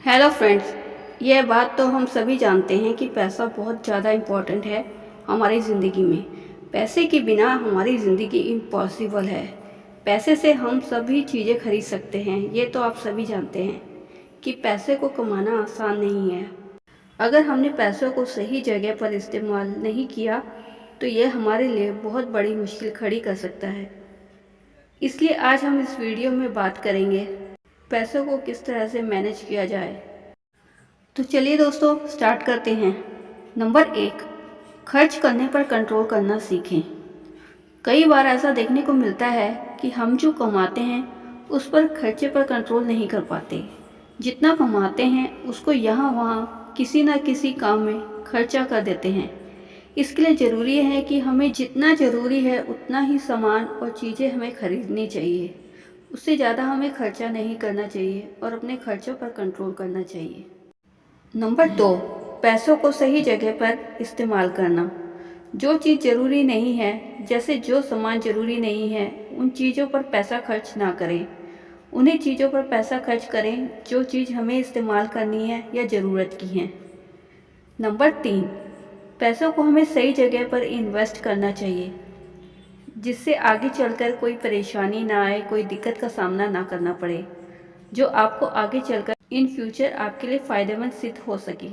Hello friends, ये बात तो हम सभी जानते हैं कि पैसा बहुत ज़्यादा इम्पोर्टेंट है हमारी ज़िंदगी में। पैसे के बिना हमारी ज़िंदगी इम्पॉसिबल है। पैसे से हम सभी चीज़ें खरीद सकते हैं, ये तो आप सभी जानते हैं कि पैसे को कमाना आसान नहीं है। अगर हमने पैसों को सही जगह पर इस्तेमाल नहीं किया तो ये हमारे लिए बहुत बड़ी मुश्किल खड़ी कर सकता है। इसलिए आज हम इस वीडियो में बात करेंगे पैसों को किस तरह से मैनेज किया जाए। तो चलिए दोस्तों, स्टार्ट करते हैं। नंबर 1, खर्च करने पर कंट्रोल करना सीखें। कई बार ऐसा देखने को मिलता है कि हम जो कमाते हैं उस पर खर्चे पर कंट्रोल नहीं कर पाते। जितना कमाते हैं उसको यहाँ वहाँ किसी न किसी काम में खर्चा कर देते हैं। इसके लिए ज़रूरी है कि हमें जितना ज़रूरी है उतना ही सामान और चीज़ें हमें खरीदनी चाहिए। उससे ज़्यादा हमें खर्चा नहीं करना चाहिए और अपने खर्चों पर कंट्रोल करना चाहिए। नंबर 2, पैसों को सही जगह पर इस्तेमाल करना। जो चीज़ ज़रूरी नहीं है, जैसे जो सामान ज़रूरी नहीं है, उन चीज़ों पर पैसा खर्च ना करें। उन्हीं चीज़ों पर पैसा खर्च करें जो चीज़ हमें इस्तेमाल करनी है या ज़रूरत की है। नंबर 3, पैसों को हमें सही जगह पर इन्वेस्ट करना चाहिए, जिससे आगे चलकर कोई परेशानी ना आए, कोई दिक्कत का सामना ना करना पड़े, जो आपको आगे चलकर इन फ्यूचर आपके लिए फ़ायदेमंद सिद्ध हो सके।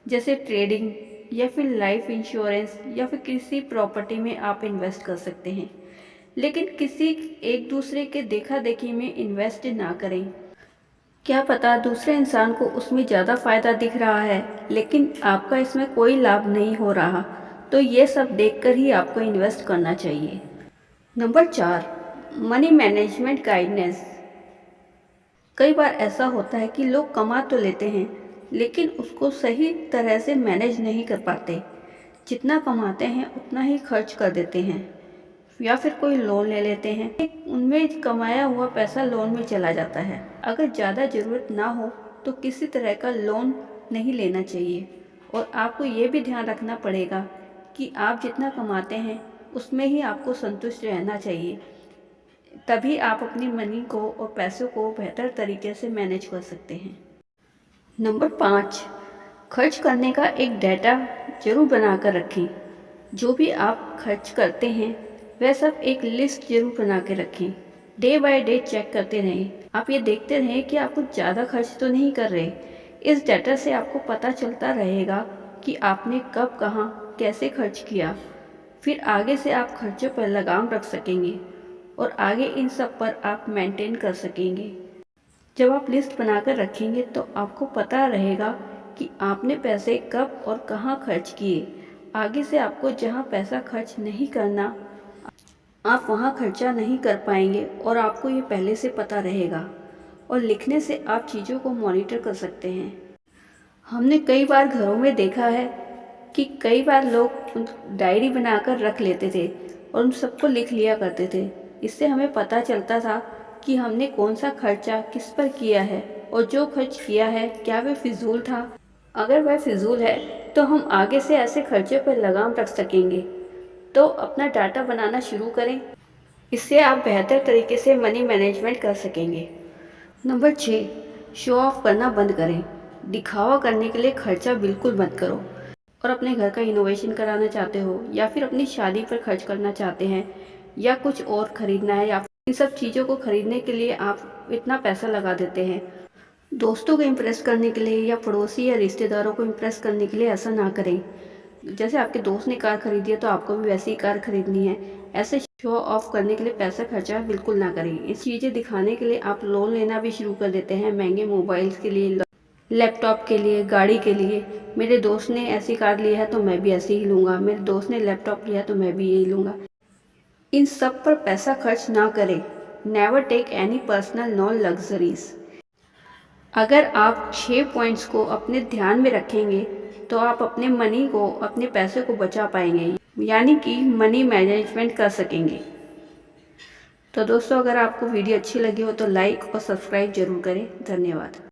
जैसे ट्रेडिंग या फिर लाइफ इंश्योरेंस या फिर किसी प्रॉपर्टी में आप इन्वेस्ट कर सकते हैं, लेकिन किसी एक दूसरे के देखा देखी में इन्वेस्ट ना करें। क्या पता दूसरे इंसान को उसमें ज़्यादा फ़ायदा दिख रहा है लेकिन आपका इसमें कोई लाभ नहीं हो रहा, तो ये सब देखकर ही आपको इन्वेस्ट करना चाहिए। Number 4, money management guidance. कई बार ऐसा होता है कि लोग कमा तो लेते हैं लेकिन उसको सही तरह से मैनेज नहीं कर पाते। जितना कमाते हैं उतना ही खर्च कर देते हैं या फिर कोई लोन ले लेते हैं, उनमें कमाया हुआ पैसा लोन में चला जाता है। अगर ज़्यादा ज़रूरत ना हो तो किसी तरह का लोन नहीं लेना चाहिए और आपको ये भी ध्यान रखना पड़ेगा कि आप जितना कमाते हैं उसमें ही आपको संतुष्ट रहना चाहिए। तभी आप अपनी मनी को और पैसों को बेहतर तरीके से मैनेज कर सकते हैं। नंबर 5, खर्च करने का एक डाटा जरूर बनाकर रखें। जो भी आप खर्च करते हैं वह सब एक लिस्ट जरूर बना के रखें। डे बाय डे चेक करते रहें। आप ये देखते रहें कि आप कुछ ज़्यादा खर्च तो नहीं कर रहे। इस डाटा से आपको पता चलता रहेगा कि आपने कब कहाँ कैसे खर्च किया। फिर आगे से आप खर्चों पर लगाम रख सकेंगे और आगे इन सब पर आप मेंटेन कर सकेंगे। जब आप लिस्ट बनाकर रखेंगे तो आपको पता रहेगा कि आपने पैसे कब और कहाँ खर्च किए। आगे से आपको जहाँ पैसा खर्च नहीं करना, आप वहाँ खर्चा नहीं कर पाएंगे और आपको ये पहले से पता रहेगा। और लिखने से आप चीज़ों को मॉनिटर कर सकते हैं। हमने कई बार घरों में देखा है कि कई बार लोग डायरी बनाकर रख लेते थे और उन सबको लिख लिया करते थे। इससे हमें पता चलता था कि हमने कौन सा खर्चा किस पर किया है और जो खर्च किया है क्या वह फिजूल था। अगर वह फिजूल है तो हम आगे से ऐसे खर्चे पर लगाम रख सकेंगे। तो अपना डाटा बनाना शुरू करें, इससे आप बेहतर तरीके से मनी मैनेजमेंट कर सकेंगे। नंबर 6, शो ऑफ करना बंद करें। दिखावा करने के लिए खर्चा बिल्कुल बंद करो। और अपने घर का इनोवेशन कराना चाहते हो या फिर अपनी शादी पर खर्च करना चाहते हैं या कुछ और खरीदना है या इन सब चीज़ों को खरीदने के लिए आप इतना पैसा लगा देते हैं। दोस्तों को इम्प्रेस करने के लिए या पड़ोसी या रिश्तेदारों को इम्प्रेस करने के लिए ऐसा ना करें। जैसे आपके दोस्त ने कार खरीदी है तो आपको भी वैसी ही कार खरीदनी है। ऐसे शो ऑफ करने के लिए पैसा खर्चा बिल्कुल ना करें। इस चीज़ें दिखाने के लिए आप लोन लेना भी शुरू कर देते हैं, महंगे मोबाइल्स के लिए, लैपटॉप के लिए, गाड़ी के लिए। मेरे दोस्त ने ऐसी कार ली है तो मैं भी ऐसे ही लूँगा, मेरे दोस्त ने लैपटॉप लिया तो मैं भी यही लूँगा। इन सब पर पैसा खर्च ना करें। Never take any personal non luxuries. अगर आप 6 पॉइंट्स को अपने ध्यान में रखेंगे तो आप अपने मनी को, अपने पैसे को बचा पाएंगे, यानी कि मनी मैनेजमेंट कर सकेंगे। तो दोस्तों, अगर आपको वीडियो अच्छी लगी हो तो लाइक और सब्सक्राइब जरूर करें। धन्यवाद।